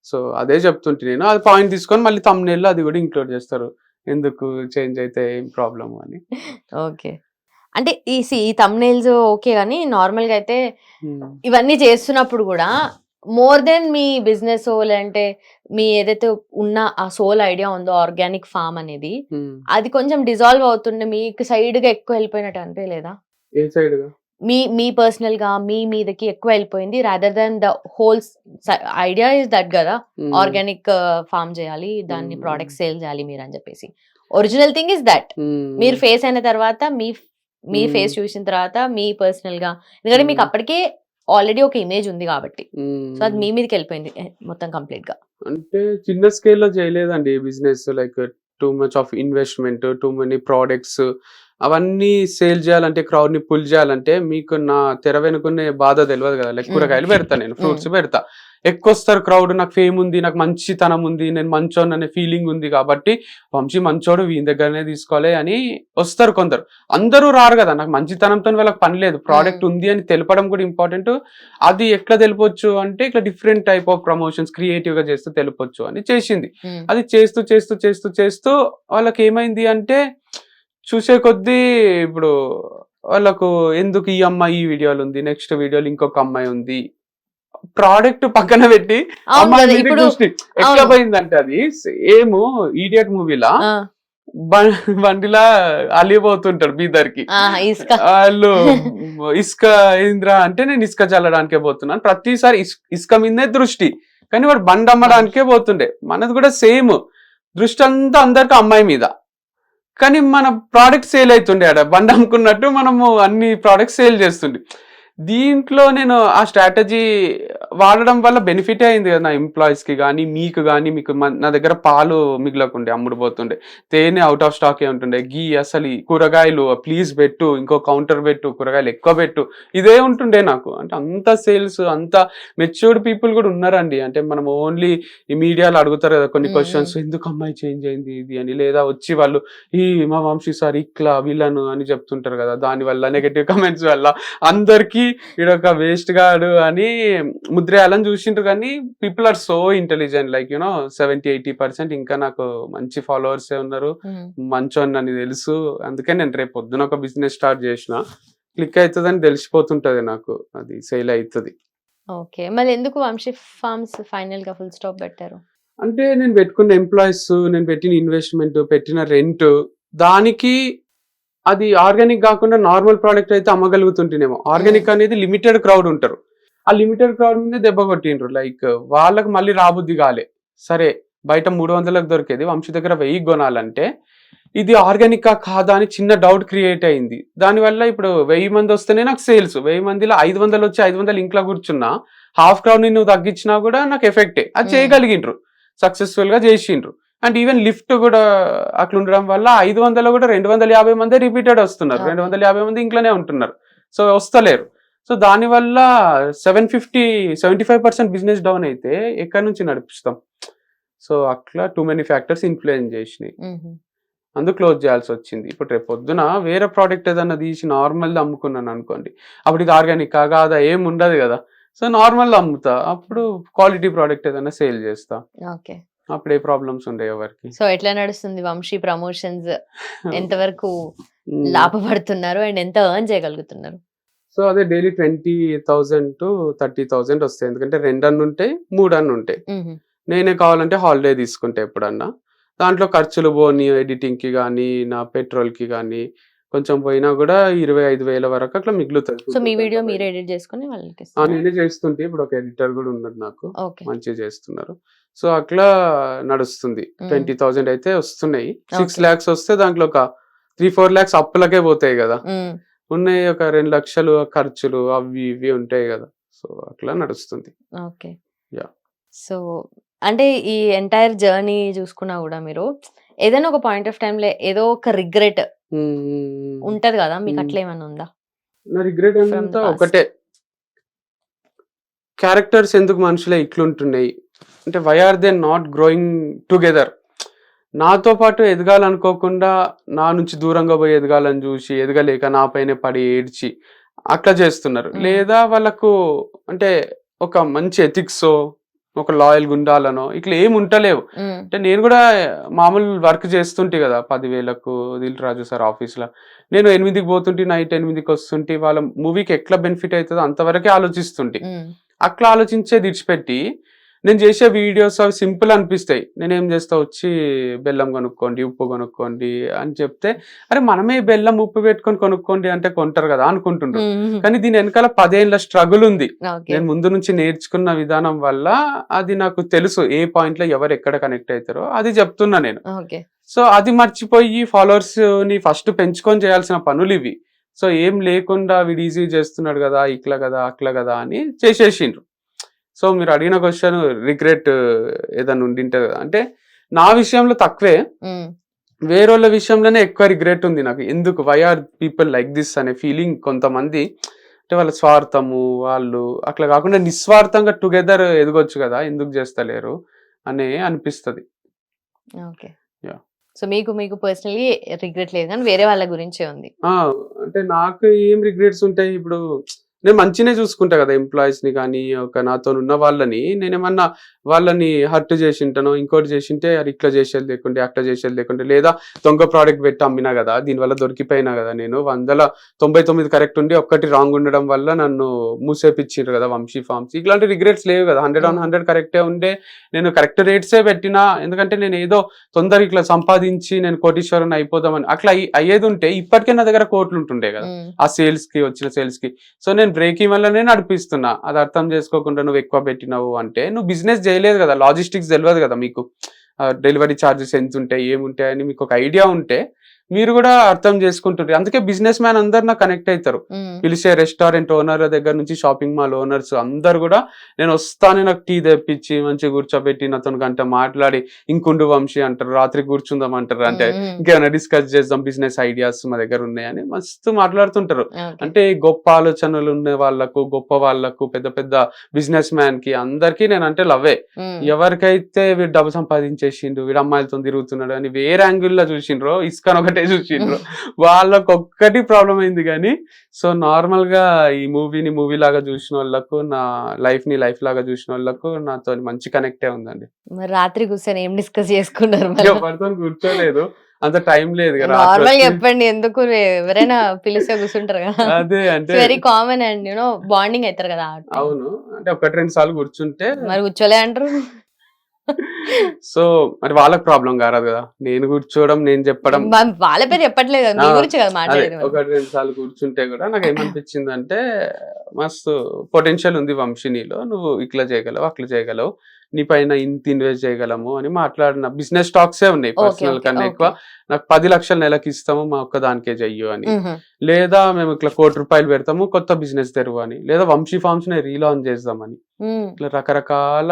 So అదే చెప్తుంటే నేను అది పాయింట్ తీసుకొని మళ్ళీ thumbnail లో అది కూడా ఇంక్లూడ్ చేస్తారు. ఎందుకు చేంజ్ అయితే ఏం ప్రాబ్లమ్ అని. ఓకే. అంటే ఈ థంబ్‌నెయిల్స్ ఓకే గాని నార్మల్‌గా అయితే హ్మ్. ఇవన్నీ చేస్తున్నప్పుడు గూడా మోర్ దెన్ మీ బిజినెసో లేదంటే మీ ఏదైతే ఉన్న ఆ సోల్ ఐడియా ఉందో ఆర్గానిక్ ఫార్మ్ అనేది హ్మ్. అది కొంచెం డిజాల్వ్ అవుతుండే మీకు సైడ్‌గా ఎక్కువ వెళ్ళిపోయినట్టు అనిపియలేదా? ఏ సైడ్‌గా? మీ పర్సనల్‌గా మీ మీదకి ఎక్కువ వెళ్ళిపోయింది rather than the whole idea is that గదా! హ్మ్. ఆర్గానిక్ ఫార్మ్ చేయాలి. దాన్ని హ్మ్. ప్రొడక్ట్స్ సేల్ చేయాలి మీరని చెప్పేసి. Original thing is that. మీరు హ్మ్. ఫేస్ అయిన తర్వాత మీ హ్మ్. ఫేస్ చూసిన తర్వాత మీ పర్సనల్‌గా ఎందుకంటే మీకు హ్మ్. అప్పటికే ఆల్రెడీ ఒక ఇమేజ్ ఉంది కాబట్టి. సో, అది హ్మ్. మీ మీదకెళ్ళిపోయింది మొత్తం కంప్లీట్‌గా. అంటే చిన్న స్కేల్‌లో చేయలేదండి business. Like too much of investment, too many products అవన్నీ సేల్ చేయాలంటే, క్రౌడ్‌ని పుల్ చేయాలంటే మీకు నా తెర వెనుకున్నే బాధ తెలవదు కదా! లైక్ హ్మ్. కూరగాయలు పెడతా నేను, హ్మ్. ఫ్రూట్స్ పెడతా. ఎక్కువొస్తారు క్రౌడ్. నాకు ఫేమ్ ఉంది, నాకు మంచితనం ఉంది, నేను మంచోడిని అనే ఫీలింగ్ ఉంది కాబట్టి వంశీ మంచోడు వీని దగ్గరనే తీసుకోవాలి అని వస్తారు కొందరు. అందరూ రారు కదా! నాకు మంచితనంతోని వాళ్ళకి పని లేదు. హ్మ్. ప్రొడక్ట్ ఉంది అని తెలపడం కూడా ఇంపార్టెంట్. అది ఎట్లా తెలపొచ్చు అంటే ఇట్లా డిఫరెంట్ టైప్ ఆఫ్ ప్రమోషన్స్ క్రియేటివ్‌గా చేస్తూ తెలపొచ్చు అని చేసింది. హ్మ్. అది చేస్తూ వాళ్ళకేమైంది అంటే చూసే కొద్దీ ఇప్పుడు వాళ్ళకు ఎందుకు ఈ అమ్మాయి ఈ వీడియోలో ఉంది, నెక్స్ట్ వీడియోలో ఇంకొక అమ్మాయి ఉంది. ప్రొడక్ట్ పక్కన పెట్టి అవును అమ్మాయి గదా! మీదకి ఇప్పుడు దృష్టి. ఎట్లా అవును. పోయిందంటే అది సేమ్ 'ఈడియట్' మూవీలా ఆ! బ బండిలా అలిపోతుంటాడు బీదర్‌కి. ఆహా! ఇసుక. ఆళ్ళు ఇసుక ఏందిరా అంటే నేను ఇసుక చల్లడానికే పోతున్నాను. ప్రతిసారి ఇసుక మీదనే దృష్టి. కానీ వాడు బండి బండి. అమ్మడానికే పోతుండే. మనది కూడా సేమ్. దృష్టి అంతా అందరికి అమ్మాయి మీద. కానీ మన ప్రొడక్ట్ సేల్ అయితుండే ఆడ. బండి అమ్ముకున్నట్టు మనము అన్ని ప్రొడక్ట్స్ సేల్ చేస్తుండే. దీంట్లో నేను ఆ స్ట్రాటజీ వాడడం వల్ల బెనిఫిటే అయింది కదా! నా ఎంప్లాయీస్‌కి గానీ, మీకు గానీ, నా దగ్గర పాలు మిగలకుండే అమ్ముడు పోతుండే. తేనె ఔట్ ఆఫ్ స్టాకే ఉంటుండే. ఘీ అసలు ఈ కూరగాయలు ప్లీజ్ పెట్టు, ఇంకో కౌంటర్ పెట్టు, కూరగాయలు ఎక్కువ పెట్టు. ఇదే ఉంటుండే నాకు. అంటే అంత సేల్స్, అంత మెచ్యూర్డ్ పీపుల్ కూడా ఉన్నారండి. అంటే మనం ఓన్లీ ఈ మీడియాలో అడుగుతారు కదా కొన్ని హ్మ్. హ్మ్. క్వెషన్స్. ఎందుకు అమ్మాయి చేంజ్ అయింది ఇది అని. లేదా వచ్చి వాళ్ళు ఈ మా వంశీ సార్ ఇట్లా విలన్ అని చెప్తుంటారు కదా! దానివల్ల నెగెటివ్ కామెంట్స్ వల్ల అందరికీ ఈడొక వేస్ట్ గాడు అని ముద్రేయాలని చూసిండ్రు కానీ people are so intelligent like 70-80% ఇంకా నాకు మంచి ఫాలోవర్సే ఉన్నారు. హ్మ్. మంచోడిని తెలుసు. అందుకే నేను రేపు పొద్దున ఒక బిజినెస్ స్టార్ట్ చేసిన. క్లిక్ అయితదని తెలిసిపోతుంటది నాకు. అది సేల్ అయితది. ఓకే. మరెందుకు వంశీ ఫార్మ్స్ ఫైనల్‌గా ఫుల్ స్టాప్ పెట్టారు? అంటే నేను పెట్టుకున్న ఎంప్లాయీస్, నేను పెట్టిన ఇన్వెస్ట్‌మెంట్, పెట్టిన రెంట్ దానికి అది ఆర్గానిక్ గాకుండా నార్మల్ ప్రొడక్ట్ అయితే అమ్మగలుగుతుంటేనేమో. హ్మ్. ఆర్గానిక్ అనేది లిమిటెడ్ క్రౌడ్ ఉంటారు. ఆ లిమిటెడ్ క్రౌడ్ మీదే దెబ్బ కొట్టిండ్రు. లైక్ వాళ్ళకి మళ్ళీ రాబుద్ది గాలే. సరే బయట 300కి దొరికేది వంశీ దగ్గర 1000కి కొనాలంటే ఇది ఆర్గానికా కాదా అని చిన్న డౌట్ క్రియేట్ అయింది. దానివల్ల ఇప్పుడు 1000 మంది వస్తేనే నాకు సేల్స్. 1000 మందిలో 500 వచ్చి 500 ఇంట్లో కూర్చున్నా హాఫ్ క్రౌడ్‌ని నువ్వు తగ్గించినా కూడా నాకు ఎఫెక్టే. అది హ్మ్. చేయగలిగిండ్రు. సక్సెస్‌ఫుల్‌గా చేసిండ్రు. అండ్ ఈవెన్ లిఫ్ట్ కూడా అట్లుండడం వల్ల 500లో కూడా 250 మందే రిపీటెడ్ వస్తున్నారు. ఓకే. 250 మంది ఇంట్లోనే ఉంటున్నారు. సో వస్తలేరు. సో దానివల్ల 75% బిజినెస్ డౌన్ అయితే ఎక్కడి నుంచి నడిపిస్తాం? సో అట్లా టూ మెనీ ఫ్యాక్టర్స్ ఇన్‌ఫ్లుయెన్స్ చేసినాయి. హుహు. అందుకు క్లోజ్ చేయాల్సొచ్చింది. ఇప్పుడు రేపు పొద్దున వేరే ప్రొడక్ట్ ఏదన్నా తీసి నార్మల్‌ది అమ్ముకున్నాననుకోండి. అప్పుడు ఇది ఆర్గానికా? కాదా? ఏముండదు గదా! సో నార్మల్‌ది అమ్ముతా. అప్పుడు క్వాలిటీ ప్రొడక్ట్ ఏదన్నా సేల్ చేస్తా. ఓకే. అప్పుడు ఏ ప్రాబ్లమ్స్ ఉండవు ఎవరికీ. సో, ఎట్లా నడుస్తుంది వంశీ ప్రమోషన్స్? ఎంతవరకు హ్మ్. లాభపడుతున్నారు? అండ్ ఎంత ఎర్న్ చేయగలుగుతున్నారు? సో అదే డైలీ 20,000-30,000 వస్తాయి. ఎందుకంటే 2 అన్నుంటాయి, 3 అన్నుంటాయి. హుహు. నేనే కావాలంటే హాలిడే తీసుకుంటా ఎప్పుడన్నా. దాంట్లో ఖర్చులు పోనీ ఎడిటింగ్‌కి గానీ, నా పెట్రోల్‌కి గానీ, కొంచెం పోయినా గూడా 25,000 వరకు అట్లా మిగులుతది. సో, ఫుడ్ మీ వీడియో అంతా మీరే పోయినా. ఎడిట్ చేసుకొని వాళ్ళకిస్తున్నారా? నేనే చేస్తుంటే ఇప్పుడు ఒక ఎడిటర్ గూడా ఉన్నాడు నాకు. ఓకే. మంచిగా చేస్తున్నారు. సో, అట్లా నడుస్తుంది. హ్మ్. 20,000 అయితే వస్తున్నాయి. ఓకే. 6 లాక్స్ వస్తే దాంట్లో ఒక 3-4 లాక్స్ అప్పులకే పోతాయి గదా! హ్మ్. ఉన్నాయి ఒక 2,00,000 ఖర్చులు అవి ఇవి ఉంటాయి గదా! సో, అట్లా నడుస్తుంది. ఓకే. యాహ్! సో, అంటే ఈ ఎంటైర్ జర్నీ చూసుకున్నా గూడా మీరు ఏదైనా ఒక పాయింట్ ఆఫ్ టైమ్‌లో ఏదో ఒక రిగ్రెట్ హ్మ్. హ్మ్. ఉంటది గదా! మీకు హ్మ్. అట్లా ఏమన్నా ఉందా? నా రిగ్రెట్ ఫ్రమ్ ద అంతా పాస్ట్? ఒకటే. క్యారెక్టర్స్ ఎందుకు మనుషులే ఇట్లుంటున్నాయి? అంటే why are they not growing together? నాతో పాటు ఎదగాలనుకోకుండా నా నుంచి దూరంగా పోయి ఎదగాలని జూసి, ఎదగలేక నా పైనే పడి ఏడ్చి అట్లా చేస్తున్నారు. హ్మ్. లేదా వాళ్ళకు అంటే ఒక మంచి ఎథిక్సో, ఒక లాయల్ గుండాలనో ఇట్లా ఏమి ఉంటలేవు. అంటే నేను కూడా మామూలు వర్క్ చేస్తుంటే కదా 10,000కు దిల్ రాజు సార్ ఆఫీస్లో, నేను 8కి పోతుంటే నైట్ 8కి వస్తుంటే వాళ్ళ మూవీకి ఎట్లా బెనిఫిట్ అవుతుందో అంతవరకే ఆలోచిస్తుంటే. అట్లా ఆలోచించేది విడిచిపెట్టి నేను చేసే వీడియోస్ అవి సింపుల్ అనిపిస్తాయి. నేనేం చేస్తా, వచ్చి బెల్లం కొనుక్కోండి, ఉప్పు కొనుక్కోండి అని చెప్తే, అరే మనమే బెల్లం ఉప్పు పెట్టుకొని కొనుక్కోండి అంటే కొంటారు కదా అనుకుంటుండ్రు. కానీ దీని వెనకాల 10 ఏళ్ళ స్ట్రగుల్ ఉంది. నేను ముందు నుంచి నేర్చుకున్న విధానం వల్ల అది నాకు తెలుసు, ఏ పాయింట్ లో ఎవరు ఎక్కడ కనెక్ట్ అవుతారో అది చెప్తున్నా నేను. సో అది మర్చిపోయి ఫాలోవర్స్ ని ఫస్ట్ పెంచుకొని చేయాల్సిన పనులు ఇవి. సో ఏం లేకుండా వీడు ఈజీ చేస్తున్నాడు కదా, ఇట్లా కదా అట్లా కదా అని చేసేసిండ్రు. సో మీరు అడిగిన క్వశ్చన్ రిగ్రెట్ ఏదైనా ఉండింటే, అంటే నా విషయంలో తక్కువే, వేరేళ్ళ విషయంలోనే ఎక్కువ రిగ్రెట్ ఉంది నాకు. ఎందుకు, why are people like this అనే ఫీలింగ్ కొంతమంది, అంటే వాళ్ళ స్వార్థము, వాళ్ళు అట్లా కాకుండా నిస్వార్థంగా టుగెదర్ ఎదగొచ్చు కదా, ఎందుకు చేస్తలేరు అని అనిపిస్తుంది. సో మీకు పర్సనలీ రిగ్రెట్ లేదు, కానీ వేరే వాళ్ళ గురించే ఉంది. అంటే నాకు ఏం రిగ్రెట్స్ ఉంటాయి, ఇప్పుడు నేను మంచినే చూసుకుంటా కదా ఎంప్లాయీస్ ని కానీ, ఒక నాతో ఉన్న వాళ్ళని. నేనేమన్నా వాళ్ళని హర్ట్ చేసింటానో, ఇంకోటి చేసింటే అది ఇట్లా చేసేది లేకుంటే అట్లా చేసేది లేకుంటే, లేదా దొంగ ప్రోడక్ట్ పెట్టి అమ్మినా కదా, దీనివల్ల దొరికిపోయినా కదా, నేను 199 కరెక్ట్ ఉండి ఒక్కటి రాంగ్ ఉండడం వల్ల నన్ను మూసేపిచ్చిండ్రు కదా వంశీ ఫార్మ్స్. ఇట్లాంటి రిగ్రెట్స్ లేవు కదా, 100/100 కరెక్టే ఉండే నేను కరెక్ట్ రేట్సే పెట్టినా. ఎందుకంటే నేను ఏదో తొందర ఇట్లా సంపాదించి నేను కోటీశ్వరుని అయిపోదామని అట్లా అయ్యేది ఉంటే ఇప్పటికే నా దగ్గర కోట్లు ఉంటుండే కదా ఆ సేల్స్ కి, వచ్చిన సేల్స్ కి. సో నేను బ్రేక్ ఈవెన్ లోనే నడిపిస్తున్నా. అది అర్థం చేసుకోకుండా నువ్వు ఎక్కువ పెట్టినావు అంటే నువ్వు బిజినెస్ చేయలేదు కదా, లాజిస్టిక్స్ తెలియదు కదా మీకు, డెలివరీ ఛార్జెస్ ఎంత ఉంటాయి ఏముంటాయని మీకు ఒక ఐడియా ఉంటే మీరు కూడా అర్థం చేసుకుంటారు. అందుకే బిజినెస్ మ్యాన్ అందరు నాకు కనెక్ట్ అవుతారు. పిలిచే రెస్టారెంట్ ఓనర్ దగ్గర నుంచి షాపింగ్ మాల్ ఓనర్స్ అందరు కూడా నేను వస్తానే నాకు టీ తెప్పించి మంచిగా కూర్చోబెట్టి నాతో గంట మాట్లాడి, ఇంకుండు వంశీ అంటారు, రాత్రి కూర్చుందాం అంటారు, అంటే ఇంకేమైనా డిస్కస్ చేద్దాం, బిజినెస్ ఐడియాస్ మా దగ్గర ఉన్నాయని మస్తు మాట్లాడుతుంటారు. అంటే గొప్ప ఆలోచనలు ఉన్న వాళ్ళకు, గొప్ప వాళ్ళకు, పెద్ద పెద్ద బిజినెస్ మ్యాన్ కి అందరికి నేను అంటే లవ్వే. ఎవరికైతే వీడు డబ్బు సంపాదించేసిండు, వీడు అమ్మాయిలతో తిరుగుతున్నాడు అని వేరే యాంగిల్లో చూసిండ్రో, ఇసుకని ఒకటే చూసిండ్రు, వాళ్ళకు ఒక్కటి ప్రాబ్లం అయింది. కానీ సో నార్మల్ గా ఈ మూవీని మూవీ లాగా చూసిన వాళ్ళకు, నా లైఫ్ ని లైఫ్ లాగా చూసిన వాళ్ళకు నాతో మంచి కనెక్టే ఉందండి. రాత్రి కూర్చొని ఏం డిస్కస్ చేసుకున్నారు? ఎవరితో కూర్చోలేదు, అంత టైం లేదు కదా. నార్మల్ చెప్పండి, ఎందుకు ఎవరైనా పిలిస్తే కూర్చుంటారు కదా, అదే అంటే very common and you know bonding అవుతారు కదా. అవును, అంటే 1-2 సార్లు కూర్చుంటే మరి కూర్చోలే అంటారు. సో మరి వాళ్ళకి ప్రాబ్లం కాదు కదా, నేను కూర్చోవడం, నేను చెప్పడం. వాళ్ళ పేరు చెప్పట్లేదు, మీ గురించి కదా మాట్లాడేది. 1-2 సార్లు కూర్చుంటే కూడా నాకు ఏమనిపించింది అంటే, మస్తు పొటెన్షియల్ ఉంది వంశీనిలో, నువ్వు ఇట్లా చేయగలవు, అట్లా చేయగలవు, నీ పైన ఇంత ఇన్వెస్ట్ చేయగలము అని మాట్లాడిన బిజినెస్ స్టాక్సే ఉన్నాయి. పర్సనల్ కన్నా ఎక్కువ నాకు 10 లక్షలు నెలకి ఇస్తాము, మా ఒక్క దానికే చెయ్యు అని, లేదా మేము ఇట్లా ₹1,00,00,000 పెడతాము, కొత్త బిజినెస్ తెరువు అని, లేదా వంశీ ఫార్మ్స్ ని రీలాంచ్ చేద్దామని, ఇట్లా రకరకాల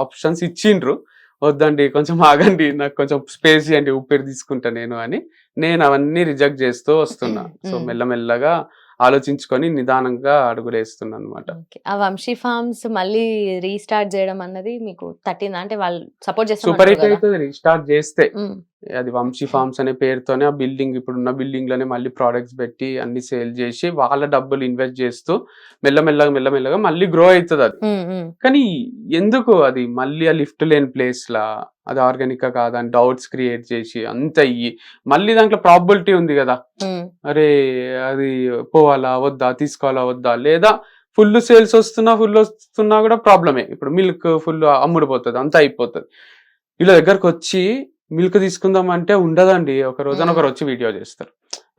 ఆప్షన్స్ ఇచ్చిండ్రు. వద్దండి, కొంచెం ఆగండి, నాకు కొంచెం స్పేస్ ఇవ్వండి, ఊపిరి తీసుకుంటా నేను అని నేను అవన్నీ రిజెక్ట్ చేస్తూ వస్తున్నా. సో మెల్లమెల్లగా ఆలోచించుకొని నిదానంగా అడుగులేస్తున్నాను అనమాట. ఆ వంశీ ఫార్మ్స్ మళ్ళీ రీస్టార్ట్ చేయడం అన్నది మీకు తట్టిందా? అంటే వాళ్ళు సపోర్ట్ చేస్తారు, సూపర్ హిట్ అవుతుంది రీస్టార్ట్ చేస్తే. అది వంశీ ఫార్మ్స్ అనే పేరుతోనే ఆ బిల్డింగ్, ఇప్పుడున్న బిల్డింగ్ లోనే మళ్ళీ ప్రోడక్ట్స్ పెట్టి అన్ని సేల్ చేసి వాళ్ళ డబ్బులు ఇన్వెస్ట్ చేస్తూ మెల్లమెల్లగా మళ్ళీ గ్రో అవుతుంది అది. కానీ ఎందుకు అది మళ్ళీ ఆ లిఫ్ట్ లేని ప్లేస్ లా, అది ఆర్గానిక్ కాదని డౌట్స్ క్రియేట్ చేసి అంత అయ్యి మళ్ళీ దాంట్లో ప్రాబిలిటీ ఉంది కదా, అరే అది పోవాలా వద్దా, తీసుకోవాలా వద్దా, లేదా ఫుల్ సేల్స్ వస్తున్నా కూడా ప్రాబ్లమే. ఇప్పుడు మిల్క్ ఫుల్ అమ్ముడుపోతుంది, అంతా అయిపోతుంది. వీళ్ళ దగ్గరకు వచ్చి మిల్క్ తీసుకుందాం అంటే ఉండదండి, ఒక రోజున ఒకరు వచ్చి వీడియో చేస్తారు.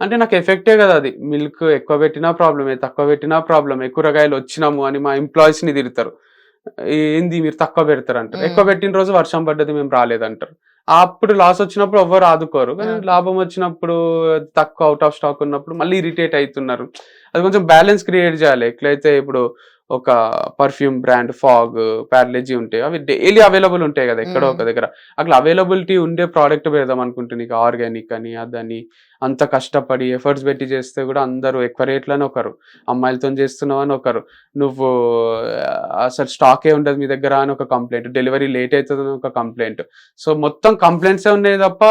అంటే నాకు ఎఫెక్టే కదా అది. మిల్క్ ఎక్కువ పెట్టినా ప్రాబ్లమే, తక్కువ పెట్టినా ప్రాబ్లమే. కూరగాయలు వచ్చినాము అని మా ఎంప్లాయీస్ ని తిడతారు, ఏంది మీరు తక్కువ పెడతారు అంటారు. ఎక్కువ పెట్టిన రోజు వర్షం పడ్డది మేము రాలేదంటారు. అప్పుడు లాస్ వచ్చినప్పుడు ఎవ్వరు ఆదుకోరు, కానీ లాభం వచ్చినప్పుడు తక్కువ అవుట్ ఆఫ్ స్టాక్ ఉన్నప్పుడు మళ్ళీ ఇరిటేట్ అవుతున్నారు. అది కొంచెం బ్యాలెన్స్ క్రియేట్ చేయాలి. ఎట్లయితే ఇప్పుడు ఒక పర్ఫ్యూమ్ బ్రాండ్ ఫాగ్, ప్యారలెజీ ఉంటాయి, అవి డైలీ అవైలబుల్ ఉంటాయి కదా ఎక్కడో ఒక దగ్గర. అట్లా అవైలబిలిటీ ఉండే ప్రోడక్ట్ పెడదాం అనుకుంటుంది, ఆర్గానిక్ అని అదని అంత కష్టపడి ఎఫర్ట్స్ పెట్టి చేస్తే కూడా అందరూ ఎక్కువ రేట్లని ఒకరు, అమ్మాయిలతో చేస్తున్నావు అని ఒకరు, నువ్వు అసలు స్టాకే ఉండదు మీ దగ్గర అని ఒక కంప్లైంట్, డెలివరీ లేట్ అవుతుందని ఒక కంప్లైంట్. సో మొత్తం కంప్లైంట్సే ఉన్నాయి తప్ప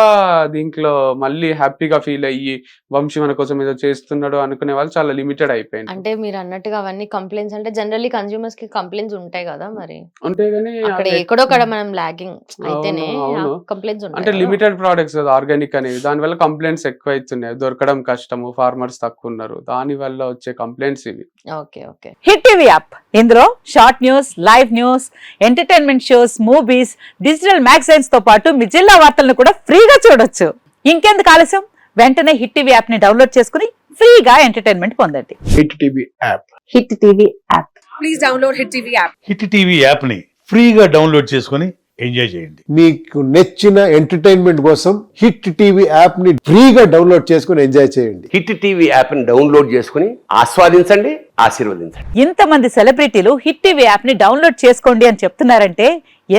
దీంట్లో మళ్ళీ హ్యాపీగా ఫీల్ అయ్యి వంశీ మన కోసం ఏదో చేస్తున్నాడు అనుకునే వాళ్ళు చాలా లిమిటెడ్ అయిపోయింది. అంటే మీరు అన్నట్టుగా అవన్నీ కంప్లైంట్స్ అంటే జనరల్లీ కన్స్యూమర్స్ కి కంప్లైంట్స్ ఉంటాయి కదా, మరి అంతే కానీ అక్కడ ఎక్కడోక్కడ మనం లాగింగ్ అయితేనే అవును. కంప్లైంట్స్ అంటే ఉంటాయి. లిమిటెడ్ ప్రోడక్ట్స్ కదా ఆర్గానిక్ అనేవి, దానివల్ల కంప్లైంట్స్ ఎక్కువ అవుతున్నాయి, దొరకడం కష్టము, ఫార్మర్స్ తక్కువ ఉన్నారు, దాని వల్ల వచ్చే కంప్లైంట్స్ ఇవి. Okay okay. Hit TV app ఇందులో short news, live news, entertainment shows, movies, digital magazines తో పాటు మీ జిల్లా వార్తలను కూడా ఫ్రీగా చూడొచ్చు. ఇంకెందుకు ఆలస్యం, వెంటనే హిట్ టీవీ యాప్ ని డౌన్లోడ్ చేసుకుని ఫ్రీగా ఎంటర్టైన్మెంట్ పొందండి. Hit TV app. Hit TV app. Please download Hit TV app. Hit TV యాప్ని ఫ్రీగా డౌన్లోడ్ చేసుకొని ఎంజాయ్ చేయండి. మీకు నచ్చిన ఎంటర్టైన్మెంట్ కోసం హిట్ టీవీ యాప్ ని ఫ్రీగా డౌన్లోడ్ చేసుకుని ఎంజాయ్ చేయండి. హిట్ టీవీ యాప్ని డౌన్లోడ్ చేసుకుని ఆస్వాదించండి, ఆశీర్వదించండి. ఇంతమంది సెలబ్రిటీలు హిట్ టీవీ యాప్ ని డౌన్లోడ్ చేసుకోండి అని చెప్తున్నారంటే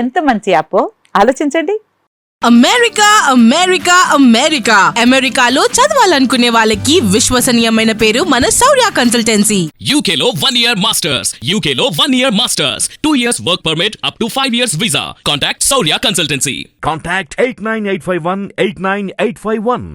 ఎంత మంచి యాప్ ఆలోచించండి. అమెరికా అమెరికా అమెరికా అమెరికాలో చదవాలనుకునే వాళ్ళకి విశ్వసనీయమైన పేరు మన శౌర్య consultancy. UK Law 1 Year Masters. UK Law 1 Year Masters. 2 years work permit up to 5 years visa. Contact Saurya Consultancy. Contact 89851 89851.